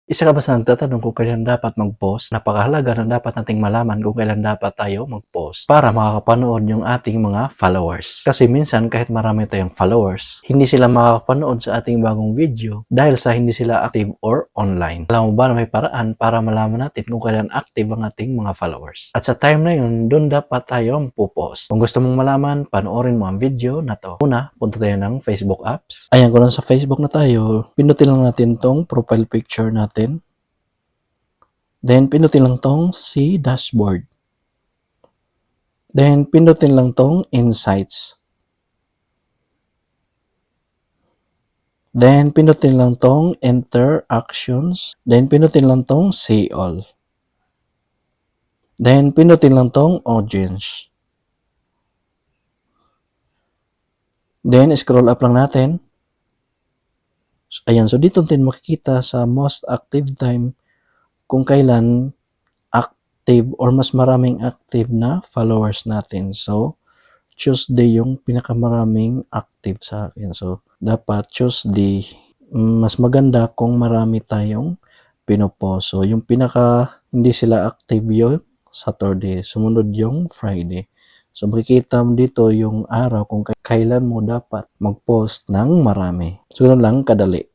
Isa ka ba sa nagtatanong kung kailan dapat mag-post? Napakahalaga na dapat nating malaman kung kailan dapat tayo mag-post para makakapanood yung ating mga followers. Kasi minsan kahit marami tayong followers, hindi sila makakapanood sa ating bagong video dahil sa hindi sila active or online. Alam mo ba na may paraan para malaman natin kung kailan active ang ating mga followers? At sa time na yun, doon dapat tayo magpo-post. Kung gusto mong malaman, panoorin mo ang video na to. Una, punta tayo ng Facebook apps. Ayan, kung sa Facebook na tayo, pinutin lang natin tong profile picture natin. Then, pindutin lang tong si dashboard. Then, pindutin lang tong insights. Then, pindutin lang tong enter actions. Then, pindutin lang tong see all. Then, pindutin lang tong audience. Then, scroll up lang natin. Ayan, so dito natin makikita sa most active time kung kailan active or mas maraming active na followers natin. So, Tuesday yung pinakamaraming active sa akin. So, dapat Tuesday. Mas maganda kung marami tayong pinopost. So, yung pinaka hindi sila active yung Saturday. Sumunod yung Friday. So, makikita mo dito yung araw kung kailan mo dapat mag-post ng marami. So, yun lang kadali.